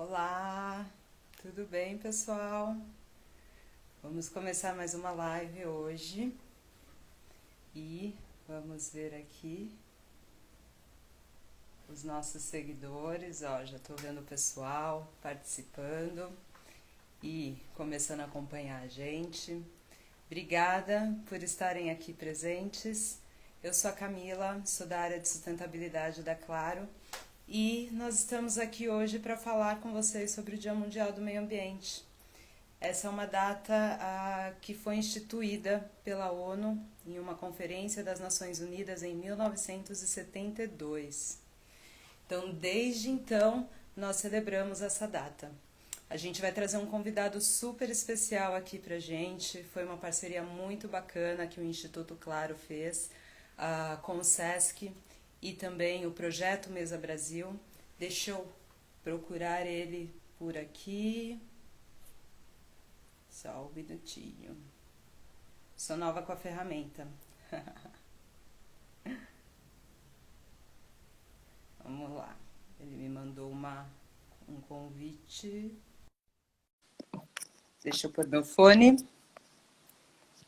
Olá, tudo bem, pessoal? Vamos começar mais uma live hoje e vamos ver aqui os nossos seguidores. Ó, já estou vendo o pessoal participando e começando a acompanhar a gente. Obrigada por estarem aqui presentes. Eu sou a Camila, sou da área de sustentabilidade da Claro. E nós estamos aqui hoje para falar com vocês sobre o Dia Mundial do Meio Ambiente. Essa é uma data que foi instituída pela ONU em uma conferência das Nações Unidas em 1972. Então, desde então, nós celebramos essa data. A gente vai trazer um convidado super especial aqui pra gente. Foi uma parceria muito bacana que o Instituto Claro fez com o SESC e também o Projeto Mesa Brasil. Deixa eu procurar ele por aqui. Só um minutinho. Sou nova com a ferramenta. Vamos lá. Ele me mandou um convite. Deixa eu pôr meu fone.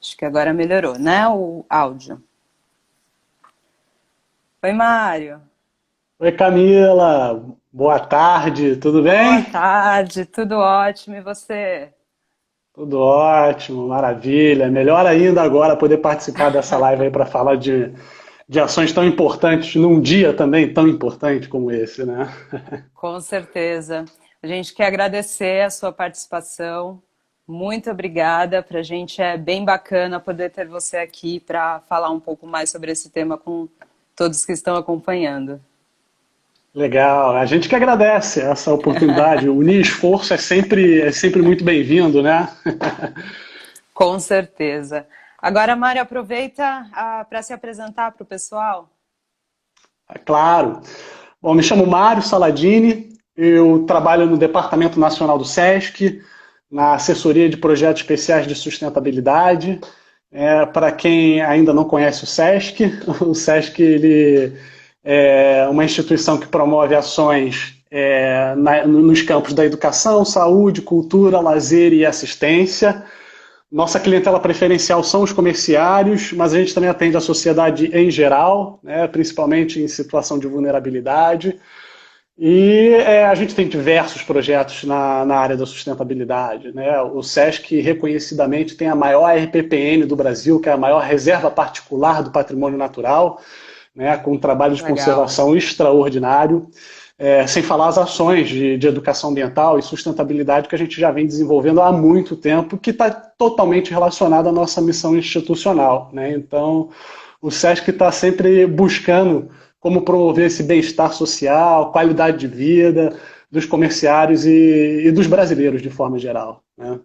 Acho que agora melhorou, né? O áudio. Oi, Mário. Oi, Camila. Boa tarde, tudo Boa bem? tarde, tudo ótimo. E você? Tudo ótimo, maravilha. Melhor ainda agora poder participar dessa live aí para falar de ações tão importantes num dia também tão importante como esse, né? Com certeza. A gente quer agradecer a sua participação. Muito obrigada. Para a gente é bem bacana poder ter você aqui para falar um pouco mais sobre esse tema com todos que estão acompanhando. Legal. A gente que agradece essa oportunidade. Unir esforço é sempre muito bem-vindo, né? Com certeza. Agora, Mário, aproveita para se apresentar para o pessoal. Claro. Bom, me chamo Mário Saladini, eu trabalho no Departamento Nacional do SESC, na assessoria de projetos especiais de sustentabilidade. Para quem ainda não conhece o SESC, o SESC ele é uma instituição que promove ações nos campos da educação, saúde, cultura, lazer e assistência. Nossa clientela preferencial são os comerciários, mas a gente também atende a sociedade em geral, né, principalmente em situação de vulnerabilidade. E a gente tem diversos projetos na área da sustentabilidade, né? O SESC reconhecidamente tem a maior RPPN do Brasil, que é a maior reserva particular do patrimônio natural, né, com um trabalho de Legal. conservação extraordinário, sem falar as ações de educação ambiental e sustentabilidade que a gente já vem desenvolvendo há muito tempo, que está totalmente relacionado à nossa missão institucional, né? Então, o SESC está sempre buscando como promover esse bem-estar social, qualidade de vida dos comerciários e dos brasileiros de forma geral, né?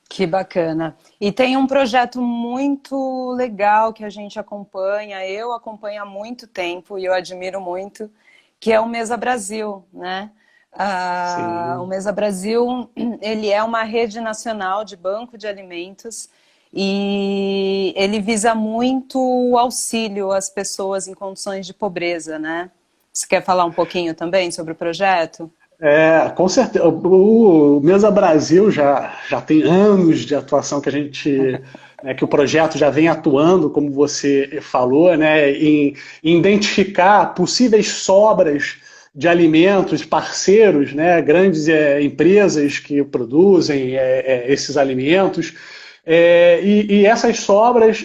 Que bacana. E tem um projeto muito legal que a gente acompanha, eu acompanho há muito tempo e eu admiro muito, que é o Mesa Brasil, né? O Sim. Mesa Brasil, ele é uma rede nacional de banco de alimentos e ele visa muito o auxílio às pessoas em condições de pobreza, né? Você quer falar um pouquinho também sobre o projeto? Com certeza. O Mesa Brasil já tem anos de atuação que a gente, né, que o projeto já vem atuando, como você falou, né, em identificar possíveis sobras de alimentos, parceiros, né, grandes empresas que produzem esses alimentos, e essas sobras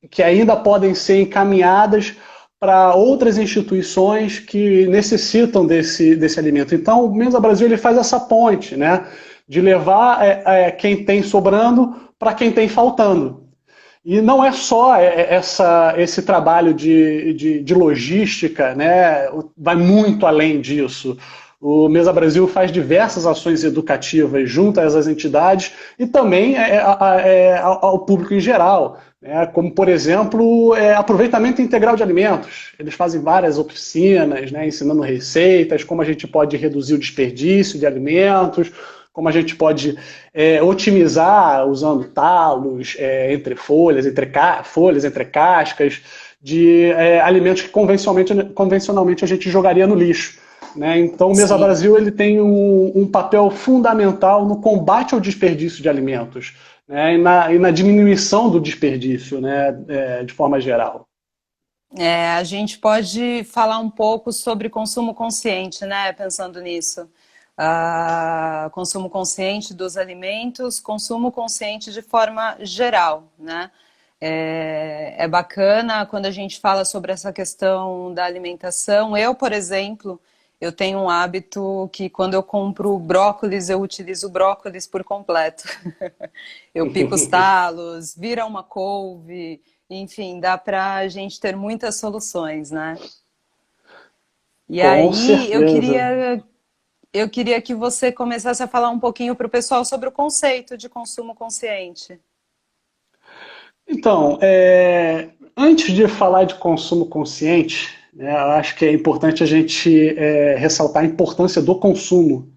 que ainda podem ser encaminhadas para outras instituições que necessitam desse alimento. Então, o Mensa Brasil ele faz essa ponte, né, de levar quem tem sobrando para quem tem faltando. E não é só esse trabalho de logística, né, vai muito além disso. O Mesa Brasil faz diversas ações educativas junto a essas entidades e também ao público em geral, né, como, por exemplo, aproveitamento integral de alimentos. Eles fazem várias oficinas, né, ensinando receitas, como a gente pode reduzir o desperdício de alimentos, como a gente pode otimizar usando talos entre folhas, folhas, entre cascas, de alimentos que convencionalmente a gente jogaria no lixo. né? Então o Mesa Sim. Brasil ele tem um papel fundamental no combate ao desperdício de alimentos, né? E na diminuição do desperdício, né? De forma geral. A gente pode falar um pouco sobre consumo consciente, né? Pensando nisso. Consumo consciente dos alimentos, consumo consciente de forma geral, né? É bacana quando a gente fala sobre essa questão da alimentação. Eu, por exemplo, eu tenho um hábito que quando eu compro brócolis, eu utilizo o brócolis por completo. Eu pico os talos, vira uma couve, enfim, dá para a gente ter muitas soluções, né? E Com aí certeza. eu queria que você começasse a falar um pouquinho para o pessoal sobre o conceito de consumo consciente. Então, antes de falar de consumo consciente, né, eu acho que é importante a gente ressaltar a importância do consumo,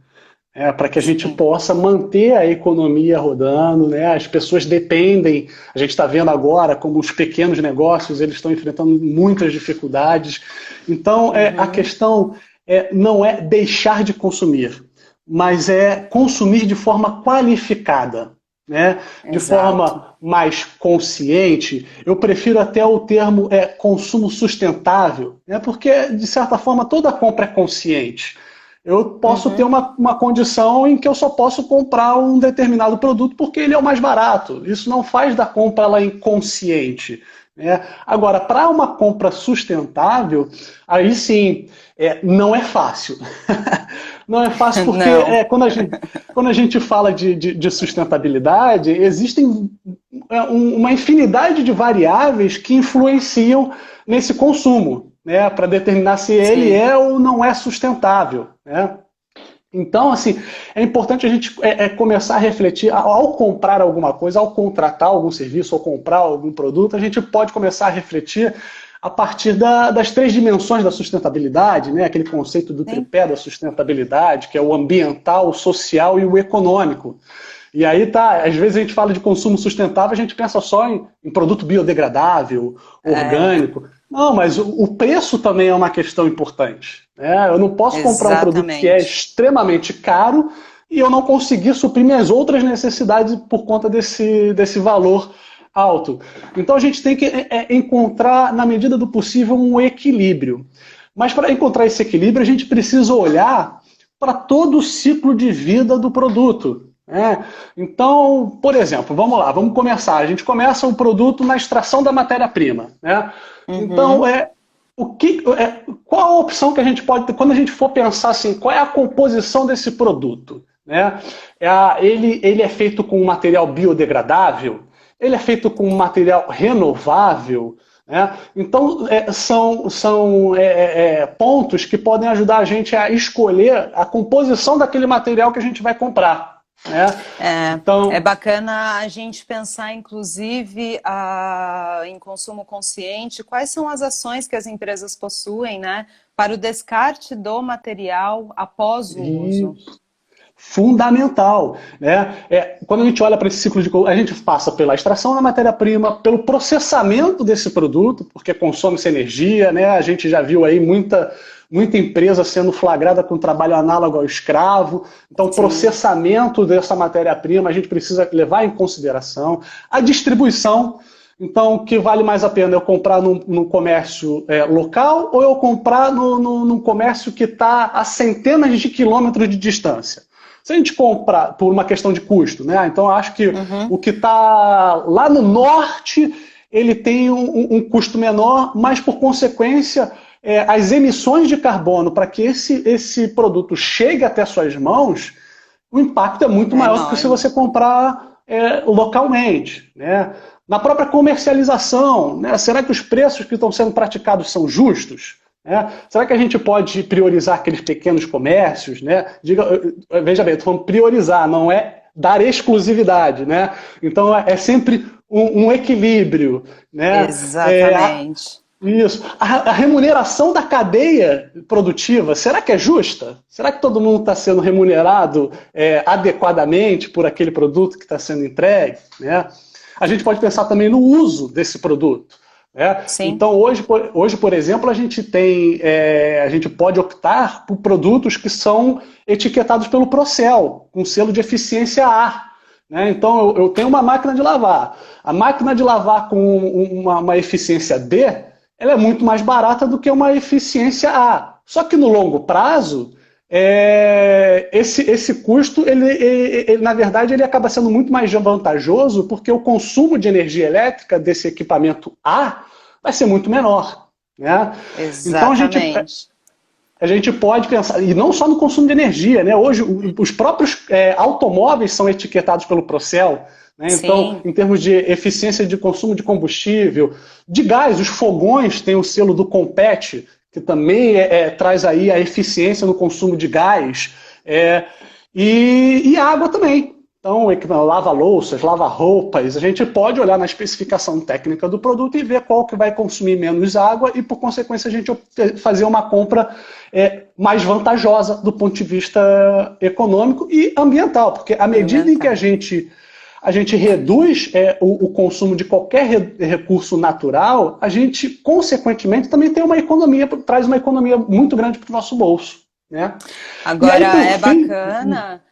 para que a gente Sim. possa manter a economia rodando, né? As pessoas dependem, a gente está vendo agora como os pequenos negócios eles estão enfrentando muitas dificuldades. Então, a Uhum. questão não é deixar de consumir, mas é consumir de forma qualificada, né? De Exato. forma mais consciente. Eu prefiro até o termo consumo sustentável, né? Porque, de certa forma, toda compra é consciente. Eu posso ter Uhum. uma condição em que eu só posso comprar um determinado produto porque ele é o mais barato. Isso não faz da compra ela inconsciente, né? Agora, para uma compra sustentável, aí sim, não é fácil. Não é fácil porque Não. quando a gente fala de sustentabilidade, existem uma infinidade de variáveis que influenciam nesse consumo, né, para determinar se ele Sim. é ou não é sustentável, né? Então, assim, é importante a gente começar a refletir, ao comprar alguma coisa, ao contratar algum serviço, ou comprar algum produto, a gente pode começar a refletir a partir das três dimensões da sustentabilidade, né? Aquele conceito do Sim. tripé da sustentabilidade, que é o ambiental, o social e o econômico. E aí tá, às vezes a gente fala de consumo sustentável, a gente pensa só em produto biodegradável, É, orgânico. Não, mas o preço também é uma questão importante, né? Eu não posso comprar um produto que é exatamente. extremamente caro e eu não conseguir suprir minhas outras necessidades por conta desse valor alto. Então a gente tem que encontrar, na medida do possível, um equilíbrio. Mas para encontrar esse equilíbrio, a gente precisa olhar para todo o ciclo de vida do produto, né? Então, por exemplo, vamos lá, vamos começar. A gente começa o produto na extração da matéria-prima, né? Então, Uhum. qual a opção que a gente pode ter quando a gente for pensar assim, qual é a composição desse produto? Né? Ele é feito com um material biodegradável? Ele é feito com um material renovável? Né? Então, são pontos que podem ajudar a gente a escolher a composição daquele material que a gente vai comprar. Né? É Então, bacana a gente pensar, inclusive, em consumo consciente, quais são as ações que as empresas possuem, né, para o descarte do material após o uso. fundamental, né? Quando a gente olha para esse ciclo a gente passa pela extração da matéria-prima, pelo processamento desse produto, porque consome-se energia, né? A gente já viu aí muita empresa sendo flagrada com trabalho análogo ao escravo. Então, o Sim, processamento dessa matéria-prima a gente precisa levar em consideração. A distribuição. Então, o que vale mais a pena? Eu comprar num comércio local ou eu comprar num comércio que está a centenas de quilômetros de distância? Se a gente comprar por uma questão de custo, né? Então, eu acho que uhum, o que está lá no norte, ele tem um custo menor, mas, por consequência, as emissões de carbono para que esse produto chegue até suas mãos, o impacto é muito é maior do que se enorme. você comprar localmente, né? Na própria comercialização, né? Será que os preços que estão sendo praticados são justos? Né? Será que a gente pode priorizar aqueles pequenos comércios? Né? Veja bem, estou falando priorizar, não é dar exclusividade. Né? Então é sempre um equilíbrio. Né? Exatamente. Isso. A remuneração da cadeia produtiva, será que é justa? Será que todo mundo está sendo remunerado adequadamente por aquele produto que está sendo entregue? Né? A gente pode pensar também no uso desse produto. né? Sim. Então, hoje, por exemplo, a gente pode optar por produtos que são etiquetados pelo Procel, com selo de eficiência A. Né? Então, eu tenho uma máquina de lavar. A máquina de lavar com uma eficiência D, ela é muito mais barata do que uma eficiência A. Só que no longo prazo, esse custo, na verdade, ele acaba sendo muito mais vantajoso porque o consumo de energia elétrica desse equipamento A vai ser muito menor. Né? Então Exatamente. a gente pode pensar, e não só no consumo de energia, né? Hoje os próprios automóveis são etiquetados pelo Procel, né? Então, Sim. em termos de eficiência de consumo de combustível, de gás, os fogões têm o selo do Compete, que também traz aí a eficiência no consumo de gás, e água também. Então, lava-louças, lava-roupas, a gente pode olhar na especificação técnica do produto e ver qual que vai consumir menos água e, por consequência, a gente fazer uma compra mais vantajosa do ponto de vista econômico e ambiental, porque à medida em que a Ambiental. gente reduz o consumo de qualquer recurso natural, a gente, consequentemente, também tem traz uma economia muito grande para o nosso bolso. Né? E aí, Agora, por é fim, bacana.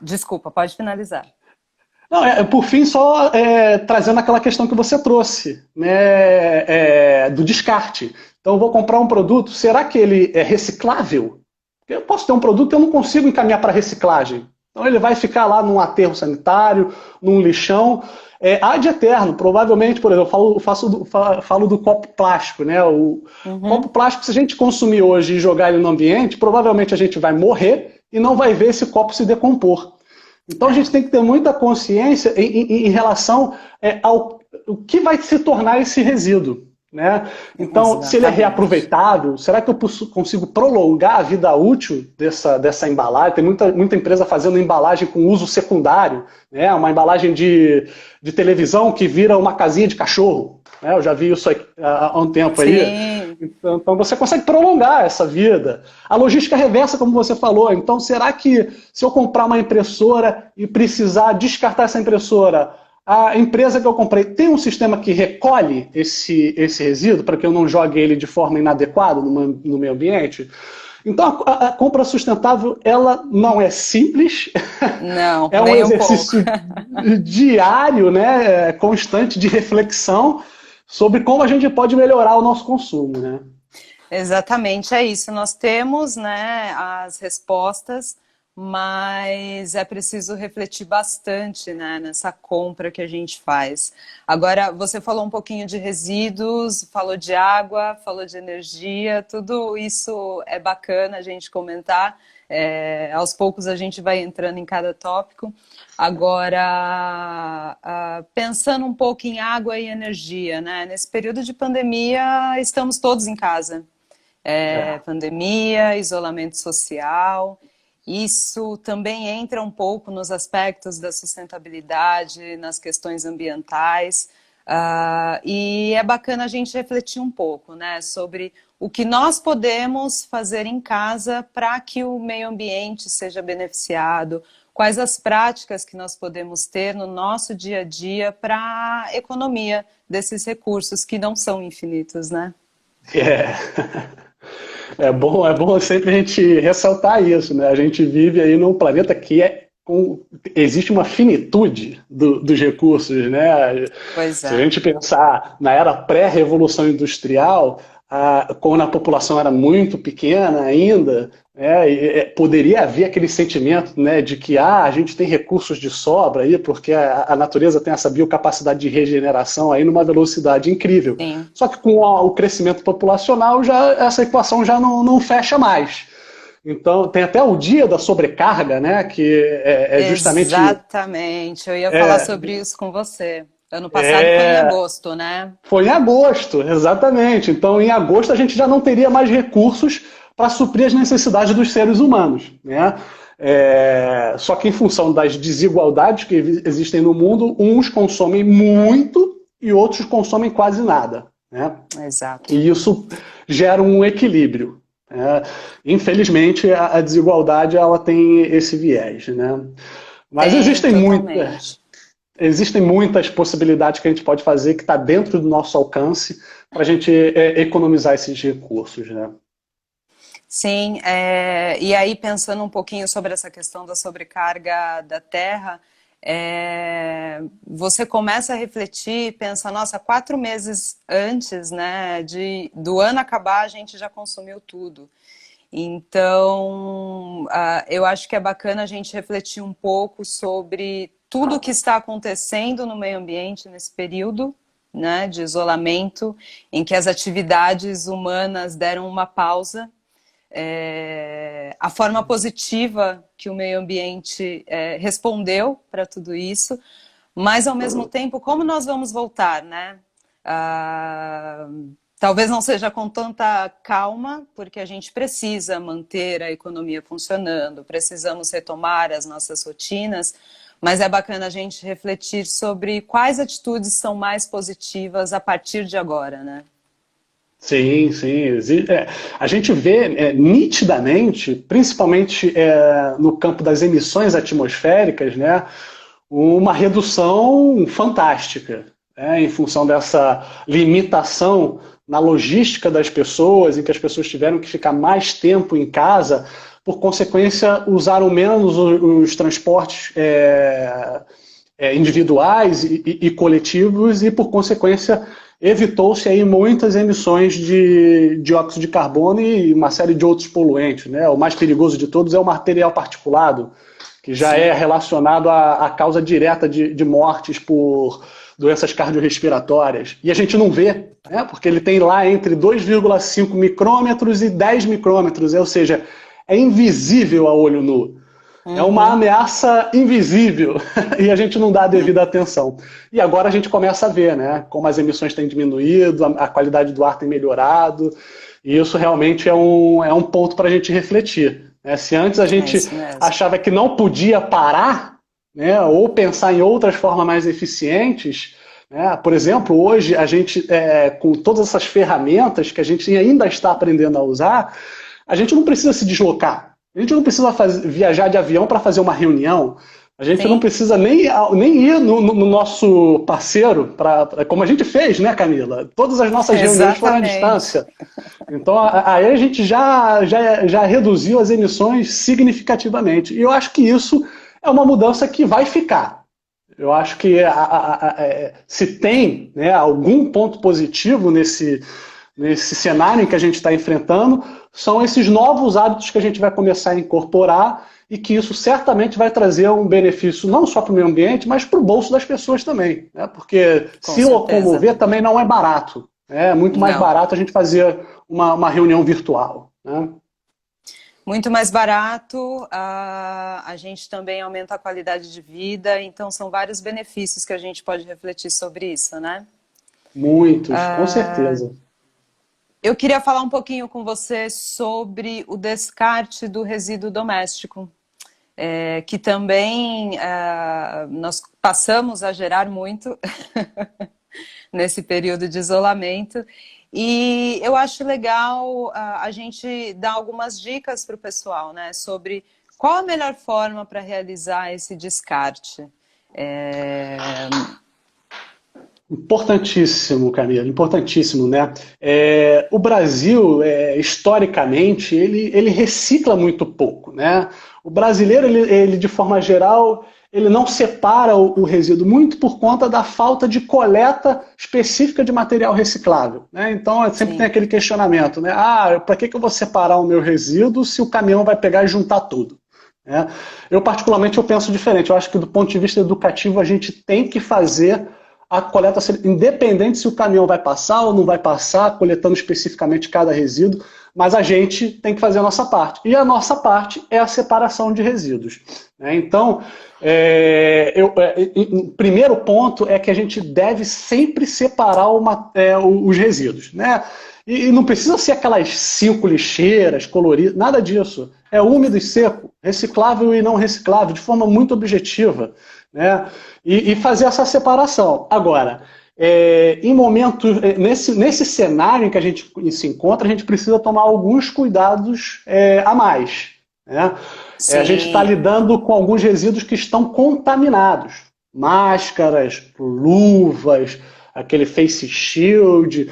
Desculpa, pode finalizar. não, por fim, só trazendo aquela questão que você trouxe, né, do descarte. Então, eu vou comprar um produto, será que ele é reciclável? Porque eu posso ter um produto e eu não consigo encaminhar para reciclagem. Então, ele vai ficar lá num aterro sanitário, num lixão, ad eterno. Provavelmente, por exemplo, falo do copo plástico. Né? O copo Uhum. plástico, se a gente consumir hoje e jogar ele no ambiente, provavelmente a gente vai morrer e não vai ver esse copo se decompor. Então a gente É, tem que ter muita consciência em relação ao o que vai se tornar esse resíduo. Né? Então, se ele é exatamente. reaproveitável, será que eu consigo prolongar a vida útil dessa embalagem? Tem muita empresa fazendo embalagem com uso secundário, né? Uma embalagem de televisão que vira uma casinha de cachorro. Né? Eu já vi isso há um tempo aí. Sim. Então você consegue prolongar essa vida. A logística reversa, como você falou. Então, será que se eu comprar uma impressora e precisar descartar essa impressora, a empresa que eu comprei tem um sistema que recolhe esse resíduo para que eu não jogue ele de forma inadequada no meio ambiente? Então, a compra sustentável, ela não é simples, Não, é um nem um pouco. exercício diário, né, constante de reflexão sobre como a gente pode melhorar o nosso consumo. Né? Exatamente, é isso. Nós temos, né, as respostas, mas é preciso refletir bastante, né, nessa compra que a gente faz. Agora, você falou um pouquinho de resíduos, falou de água, falou de energia, tudo isso é bacana a gente comentar. Aos poucos a gente vai entrando em cada tópico. Agora, pensando um pouco em água e energia, né? Nesse período de pandemia, estamos todos em casa. É. Pandemia, isolamento social. Isso também entra um pouco nos aspectos da sustentabilidade, nas questões ambientais. E é bacana a gente refletir um pouco, né, sobre o que nós podemos fazer em casa para que o meio ambiente seja beneficiado, quais as práticas que nós podemos ter no nosso dia a dia para a economia desses recursos que não são infinitos, né? É. É bom sempre a gente ressaltar isso, né? A gente vive aí num planeta que existe uma finitude dos recursos, né? Pois Se a é. gente pensar na era pré-revolução industrial, quando a população era muito pequena ainda, né, poderia haver aquele sentimento, né, de que a gente tem recursos de sobra aí, porque a natureza tem essa biocapacidade de regeneração aí numa velocidade incrível. Sim. Só que com o crescimento populacional, essa equação já não fecha mais. Então, tem até o dia da sobrecarga, né, que é justamente Exatamente. Eu ia falar é, sobre isso com você. Ano passado foi em é, agosto, né? foi em agosto, exatamente. Então, em agosto, a gente já não teria mais recursos para suprir as necessidades dos seres humanos. Né? Só que, em função das desigualdades que existem no mundo, uns consomem muito e outros consomem quase nada. Né? Exato. E isso gera um equilíbrio. Né? Infelizmente, a desigualdade ela tem esse viés. Né? Mas Tem, existem muitas. totalmente. existem muitas possibilidades que a gente pode fazer que está dentro do nosso alcance para a gente economizar esses recursos, né? Sim, e aí pensando um pouquinho sobre essa questão da sobrecarga da terra, você começa a refletir, pensa, nossa, 4 meses antes, né, do ano acabar, a gente já consumiu tudo. Então, eu acho que é bacana a gente refletir um pouco sobre tudo o que está acontecendo no meio ambiente nesse período, né, de isolamento, em que as atividades humanas deram uma pausa. A forma positiva que o meio ambiente respondeu para tudo isso, mas ao mesmo tempo, como nós vamos voltar, né? Talvez não seja com tanta calma, porque a gente precisa manter a economia funcionando, precisamos retomar as nossas rotinas, mas é bacana a gente refletir sobre quais atitudes são mais positivas a partir de agora, né? Sim, sim. A gente vê nitidamente, principalmente no campo das emissões atmosféricas, né, uma redução fantástica, né, em função dessa limitação na logística das pessoas, em que as pessoas tiveram que ficar mais tempo em casa, por consequência, usaram menos os transportes individuais e coletivos e, por consequência, evitou-se aí muitas emissões de dióxido de carbono e uma série de outros poluentes, né? O mais perigoso de todos é o material particulado, que já Sim. é relacionado à causa direta de mortes por doenças cardiorrespiratórias. E a gente não vê, né? Porque ele tem lá entre 2,5 micrômetros e 10 micrômetros, ou seja, é invisível a olho nu. É uma ameaça invisível e a gente não dá a devida atenção. E agora a gente começa a ver, né, como as emissões têm diminuído, a qualidade do ar tem melhorado, e isso realmente é um ponto para a gente refletir, né? Se antes a gente achava que não podia parar, né, ou pensar em outras formas mais eficientes, né, por exemplo, hoje a gente, com todas essas ferramentas que a gente ainda está aprendendo a usar, a gente não precisa se deslocar. A gente não precisa viajar de avião para fazer uma reunião. A gente não precisa nem ir no nosso parceiro, como a gente fez, né, Camila? Todas as nossas reuniões foram à distância. Então, aí a gente já reduziu as emissões significativamente. E eu acho que isso é uma mudança que vai ficar. Eu acho que se tem, né, algum ponto positivo nesse cenário em que a gente está enfrentando, são esses novos hábitos que a gente vai começar a incorporar e que isso certamente vai trazer um benefício não só para o meio ambiente, mas para o bolso das pessoas também, né? Porque se locomover também não é barato, né? É muito mais barato a gente fazer uma reunião virtual, né? Muito mais barato, a gente também aumenta a qualidade de vida, então são vários benefícios que a gente pode refletir sobre isso, né? Muitos, com certeza. Eu queria falar um pouquinho com você sobre o descarte do resíduo doméstico, que também nós passamos a gerar muito nesse período de isolamento. E eu acho legal a gente dar algumas dicas para o pessoal, né, sobre qual a melhor forma para realizar esse descarte. Importantíssimo, Camila, importantíssimo, né? O Brasil, historicamente, ele recicla muito pouco, né? O brasileiro, ele de forma geral, ele não separa o resíduo, muito por conta da falta de coleta específica de material reciclável, né? Então, sempre tem aquele questionamento, né? Para que eu vou separar o meu resíduo se o caminhão vai pegar e juntar tudo? Eu, particularmente, eu penso diferente. Eu acho que, do ponto de vista educativo, a gente tem que fazer a coleta, independente se o caminhão vai passar ou não vai passar, coletando especificamente cada resíduo, mas a gente tem que fazer a nossa parte. E a nossa parte é a separação de resíduos. Então, o primeiro ponto é que a gente deve sempre separar os resíduos, né? E não precisa ser aquelas 5 lixeiras coloridas, nada disso. É úmido e seco, reciclável e não reciclável, de forma muito objetiva, né? E fazer essa separação. Agora, em momentos, nesse cenário em que a gente se encontra, a gente precisa tomar alguns cuidados a mais, né? A gente está lidando com alguns resíduos que estão contaminados. máscaras, luvas, aquele face shield.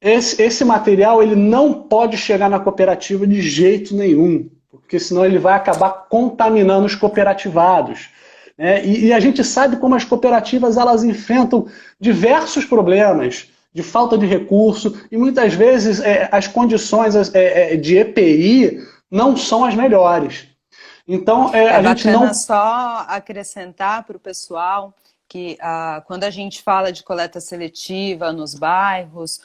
Esse material ele não pode chegar na cooperativa de jeito nenhum, porque senão ele vai acabar contaminando os cooperativados. Né? E a gente sabe como as cooperativas elas enfrentam diversos problemas de falta de recurso e muitas vezes as condições de EPI não são as melhores. Então, É a gente bacana não... só acrescentar para o pessoal que quando a gente fala de coleta seletiva nos bairros,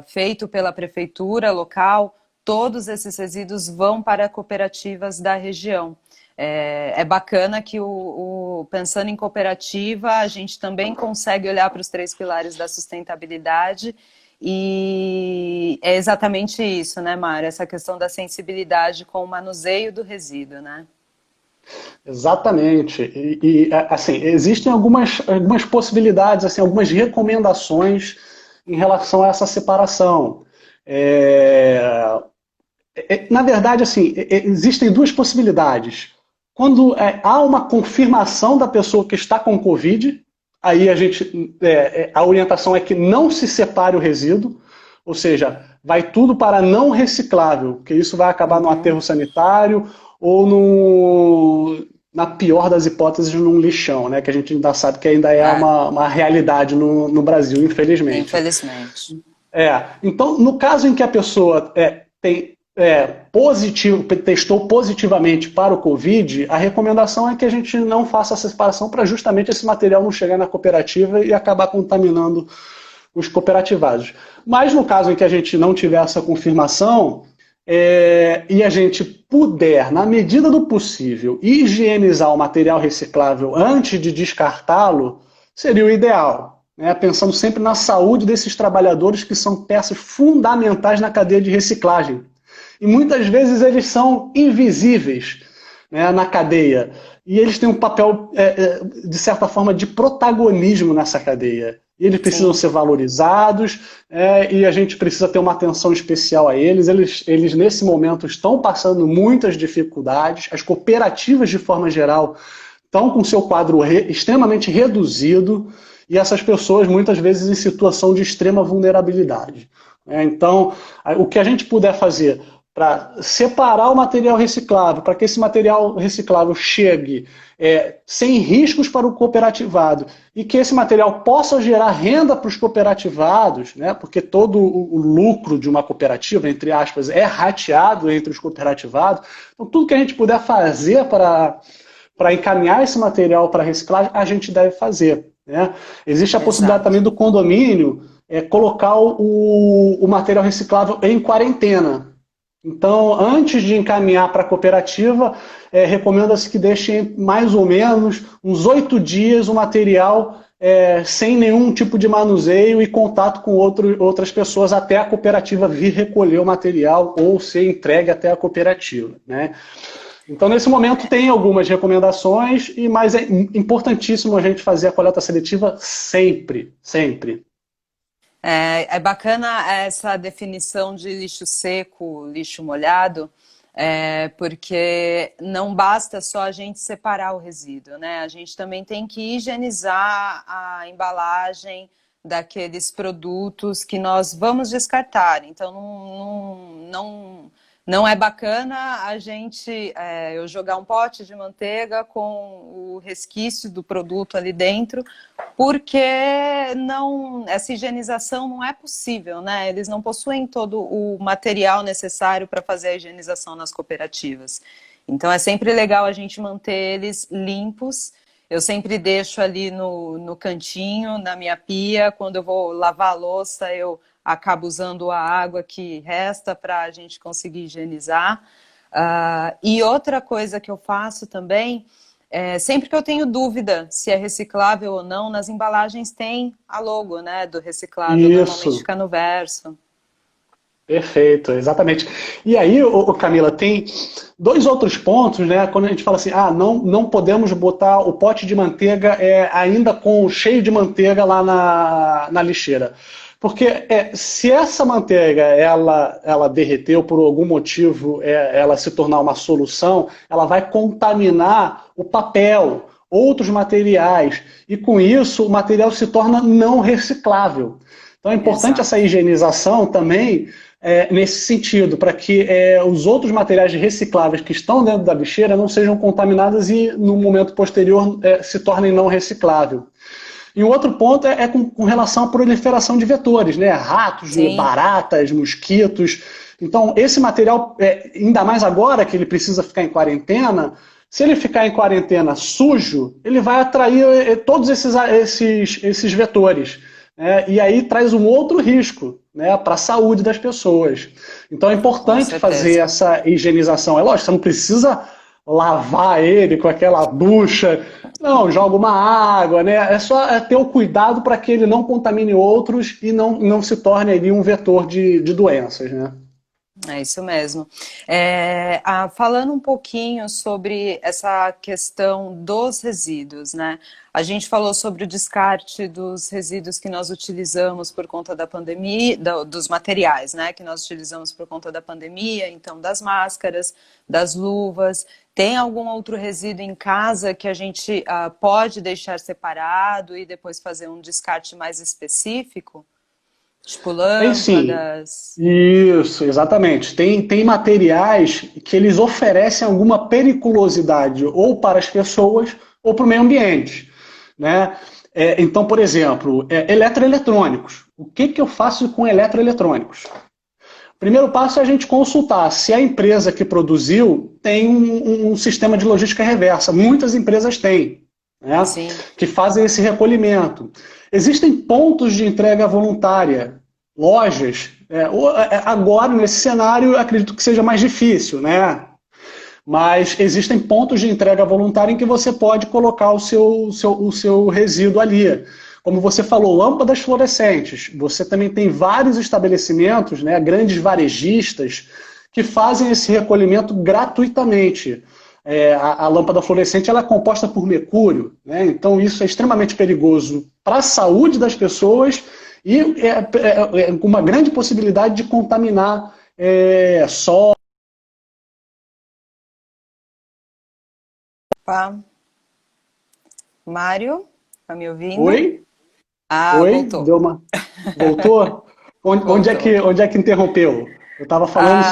feito pela prefeitura local, todos esses resíduos vão para cooperativas da região. É bacana que, pensando em cooperativa, a gente também consegue olhar para os 3 pilares da sustentabilidade e é exatamente isso, né, Mara? Essa questão da sensibilidade com o manuseio do resíduo, né? Exatamente. Assim, existem algumas possibilidades, assim, algumas recomendações em relação a essa separação. Na verdade, assim, existem duas possibilidades. Quando há uma confirmação da pessoa que está com Covid, aí a orientação é que não se separe o resíduo, ou seja, vai tudo para não reciclável, porque isso vai acabar no aterro sanitário ou na pior das hipóteses, num lixão, né? Que a gente ainda sabe que ainda é uma realidade no Brasil, infelizmente. Infelizmente. Então, no caso em que a pessoa testou positivamente para o Covid, a recomendação é que a gente não faça essa separação para justamente esse material não chegar na cooperativa e acabar contaminando os cooperativados. Mas no caso em que a gente não tiver essa confirmação e a gente puder, na medida do possível, higienizar o material reciclável antes de descartá-lo, seria o ideal. Né? Pensando sempre na saúde desses trabalhadores que são peças fundamentais na cadeia de reciclagem. E muitas vezes eles são invisíveis, né, na cadeia. E eles têm um papel, de certa forma, de protagonismo nessa cadeia. E eles precisam ser valorizados e a gente precisa ter uma atenção especial a eles. Eles, nesse momento, estão passando muitas dificuldades. As cooperativas, de forma geral, estão com seu quadro extremamente reduzido e essas pessoas, muitas vezes, em situação de extrema vulnerabilidade. Então, o que a gente puder fazer para separar o material reciclável, para que esse material reciclável chegue sem riscos para o cooperativado e que esse material possa gerar renda para os cooperativados, né, porque todo o lucro de uma cooperativa, entre aspas, é rateado entre os cooperativados. Então, tudo que a gente puder fazer para encaminhar esse material para reciclagem, a gente deve fazer. Né? Existe a possibilidade também do condomínio colocar o material reciclável em quarentena. Então, antes de encaminhar para a cooperativa, recomenda-se que deixem mais ou menos uns 8 dias o material sem nenhum tipo de manuseio e contato com outras pessoas até a cooperativa vir recolher o material ou ser entregue até a cooperativa. Né? Então, nesse momento, tem algumas recomendações, mas é importantíssimo a gente fazer a coleta seletiva sempre, sempre. É bacana essa definição de lixo seco, lixo molhado, porque não basta só a gente separar o resíduo, né? A gente também tem que higienizar a embalagem daqueles produtos que nós vamos descartar. Então, não é bacana a gente eu jogar um pote de manteiga com o resquício do produto ali dentro, porque essa higienização não é possível, né? Eles não possuem todo o material necessário para fazer a higienização nas cooperativas. Então é sempre legal a gente manter eles limpos. Eu sempre deixo ali no cantinho, na minha pia, quando eu vou lavar a louça, eu acabo usando a água que resta para a gente conseguir higienizar. E outra coisa que eu faço também, sempre que eu tenho dúvida se é reciclável ou não, nas embalagens tem a logo, né, do reciclável, normalmente fica no verso. Perfeito, exatamente. E aí, Camila, tem 2 outros pontos, né? Quando a gente fala assim, não podemos botar o pote de manteiga ainda cheio de manteiga lá na lixeira. Porque se essa manteiga ela derreteu por algum motivo, ela se tornar uma solução, ela vai contaminar o papel, outros materiais, e com isso o material se torna não reciclável. Então é importante essa higienização também nesse sentido, para que os outros materiais recicláveis que estão dentro da lixeira não sejam contaminados e no momento posterior se tornem não reciclável. E o outro ponto com relação à proliferação de vetores, né? Ratos, baratas, mosquitos. Então, esse material, ainda mais agora que ele precisa ficar em quarentena, se ele ficar em quarentena sujo, ele vai atrair todos esses vetores. E aí traz um outro risco, né, para a saúde das pessoas. Então é importante fazer essa higienização. É lógico, você não precisa lavar ele com aquela bucha, não, joga uma água, né? É só ter o cuidado para que ele não contamine outros e não se torne ali um vetor de doenças, né? É isso mesmo. Falando um pouquinho sobre essa questão dos resíduos, né? A gente falou sobre o descarte dos resíduos que nós utilizamos por conta da pandemia, dos materiais, né? Que nós utilizamos por conta da pandemia, então das máscaras, das luvas. Tem algum outro resíduo em casa que a gente pode deixar separado e depois fazer um descarte mais específico? Tipo lâmpadas. Isso, exatamente. Tem materiais que eles oferecem alguma periculosidade ou para as pessoas ou para o meio ambiente, né? Então, por exemplo, eletroeletrônicos. O que eu faço com eletroeletrônicos? O primeiro passo é a gente consultar se a empresa que produziu tem um sistema de logística reversa. Muitas empresas têm, né? Que fazem esse recolhimento. Existem pontos de entrega voluntária, lojas. Agora, nesse cenário, acredito que seja mais difícil, né? Mas existem pontos de entrega voluntária em que você pode colocar o seu resíduo ali. Como você falou, lâmpadas fluorescentes. Você também tem vários estabelecimentos, né, grandes varejistas, que fazem esse recolhimento gratuitamente. A lâmpada fluorescente ela é composta por mercúrio, né? Então isso é extremamente perigoso para a saúde das pessoas e com uma grande possibilidade de contaminar solo. Opa. Mário, tá me ouvindo? Oi? Oi? Voltou. Voltou? Onde é que interrompeu? Eu estava falando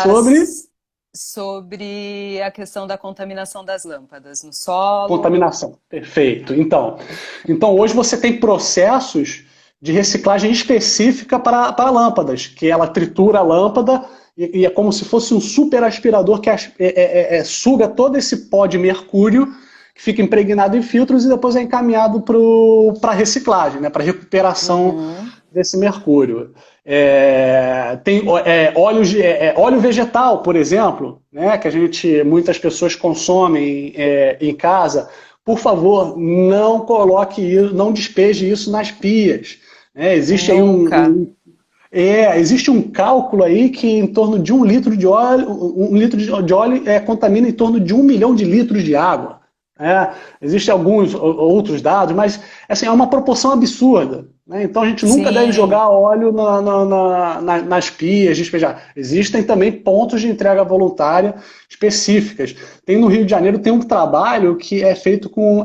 sobre a questão da contaminação das lâmpadas no solo. Contaminação, perfeito. Então hoje você tem processos de reciclagem específica para lâmpadas, que ela tritura a lâmpada e é como se fosse um super aspirador que suga todo esse pó de mercúrio que fica impregnado em filtros e depois é encaminhado para reciclagem, né, para recuperação desse mercúrio. Tem óleo vegetal, por exemplo, né, que muitas pessoas consomem em casa. Por favor, não coloque isso, não despeje isso nas pias. Existe aí existe um cálculo aí que em torno de 1 litro de óleo, contamina em torno de 1 milhão de litros de água. Existem alguns outros dados, mas assim, é uma proporção absurda. Né? Então a gente nunca deve jogar óleo nas pias, despejar. Existem também pontos de entrega voluntária específicas. No Rio de Janeiro tem um trabalho que é feito com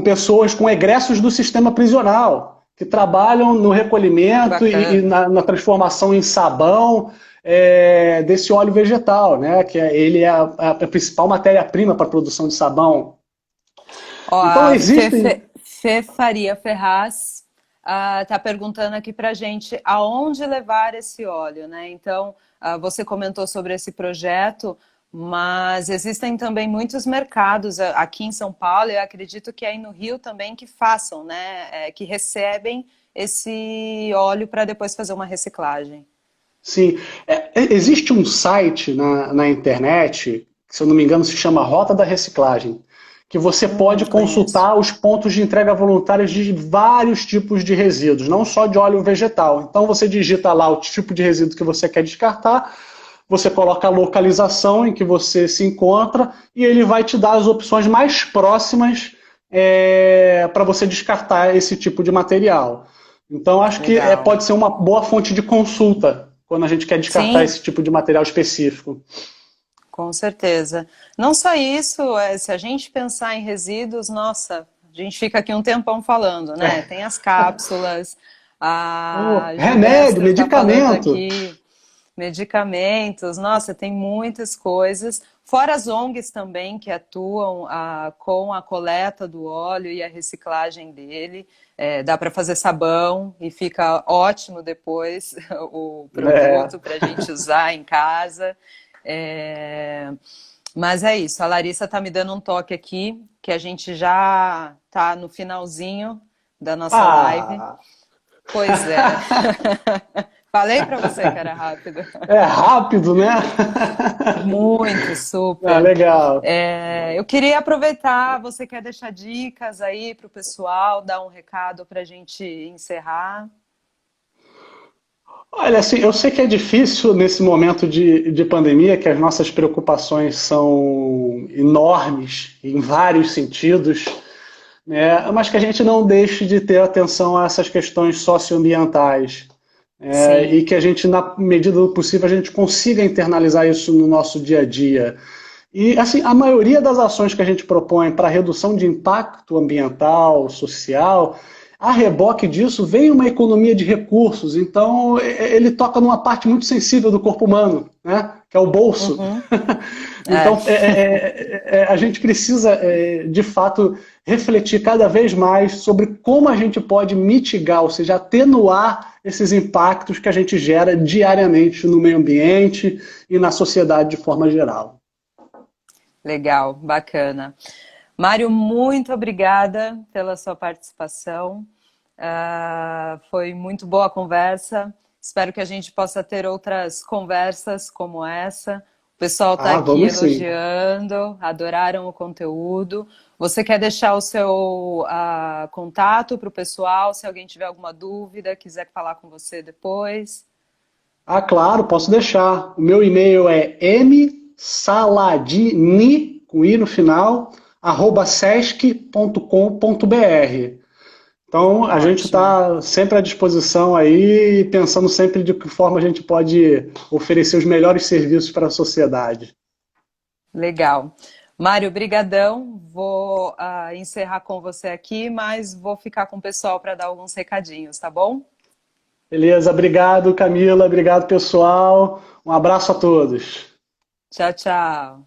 pessoas com egressos do sistema prisional, que trabalham no recolhimento e na transformação em sabão desse óleo vegetal, né? Que ele é a principal matéria-prima para a produção de sabão. Então existe. Fê Faria Ferraz está perguntando aqui para a gente aonde levar esse óleo, né? Então você comentou sobre esse projeto, mas existem também muitos mercados aqui em São Paulo, eu acredito que aí no Rio também que façam, né? Que recebem esse óleo para depois fazer uma reciclagem. Sim, existe um site na internet, que, se eu não me engano, se chama Rota da Reciclagem, que você pode consultar os pontos de entrega voluntários de vários tipos de resíduos, não só de óleo vegetal. Então você digita lá o tipo de resíduo que você quer descartar, você coloca a localização em que você se encontra e ele vai te dar as opções mais próximas para você descartar esse tipo de material. Então acho que pode ser uma boa fonte de consulta quando a gente quer descartar esse tipo de material específico. Com certeza. Não só isso, se a gente pensar em resíduos, nossa, a gente fica aqui um tempão falando, né? Tem as cápsulas, a Remédio, Gilbestra está falando medicamento. aqui, medicamentos, nossa, tem muitas coisas. Fora as ONGs também que atuam com a coleta do óleo e a reciclagem dele. Dá para fazer sabão e fica ótimo depois o É. produto para a gente usar em casa. É, Mas é isso, a Larissa tá me dando um toque aqui, que a gente já tá no finalzinho da nossa live. Ah, Pois é. Falei para você que era rápido. é rápido, né? Muito, Ah, super. legal. Eu queria aproveitar, você quer deixar dicas aí para o pessoal, dar um recado para a gente encerrar? Olha, assim, eu sei que é difícil nesse momento de pandemia, que as nossas preocupações são enormes em vários sentidos, né? Mas que a gente não deixe de ter atenção a essas questões socioambientais, e Sim. que a gente, na medida do possível, a gente consiga internalizar isso no nosso dia a dia. E assim, a maioria das ações que a gente propõe para redução de impacto ambiental, social, a reboque disso vem uma economia de recursos. Então, ele toca numa parte muito sensível do corpo humano, né? Que é o bolso. Uhum. É. Então, a gente precisa, de fato, refletir cada vez mais sobre como a gente pode mitigar, ou seja, atenuar esses impactos que a gente gera diariamente no meio ambiente e na sociedade de forma geral. Legal, bacana. Mário, muito obrigada pela sua participação. Foi muito boa a conversa. Espero que a gente possa ter outras conversas como essa. O pessoal está Ah, aqui vamos sim. elogiando, adoraram o conteúdo. Você quer deixar o seu contato para o pessoal, se alguém tiver alguma dúvida, quiser falar com você depois? Ah, claro, posso deixar. O meu e-mail é msaladini, com i no final, @sesc.com.br. Então, a gente Ótimo, está sempre à disposição aí, pensando sempre de que forma a gente pode oferecer os melhores serviços para a sociedade. legal. Mário, brigadão. Vou encerrar com você aqui, mas vou ficar com o pessoal para dar alguns recadinhos, tá bom? Beleza, obrigado, Camila, obrigado, pessoal. Um abraço a todos. Tchau, tchau.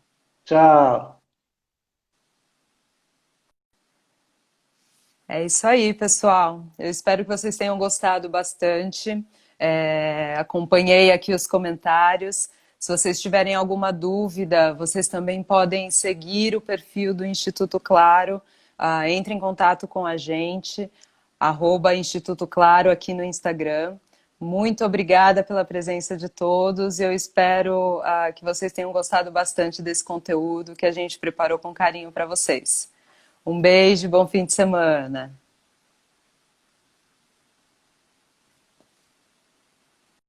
Tchau. É isso aí, pessoal. Eu espero que vocês tenham gostado bastante. Acompanhei aqui os comentários. Se vocês tiverem alguma dúvida, vocês também podem seguir o perfil do Instituto Claro. Entre em contato com a gente, @Instituto Claro aqui no Instagram. Muito obrigada pela presença de todos. Eu espero que vocês tenham gostado bastante desse conteúdo que a gente preparou com carinho para vocês. Um beijo, bom fim de semana.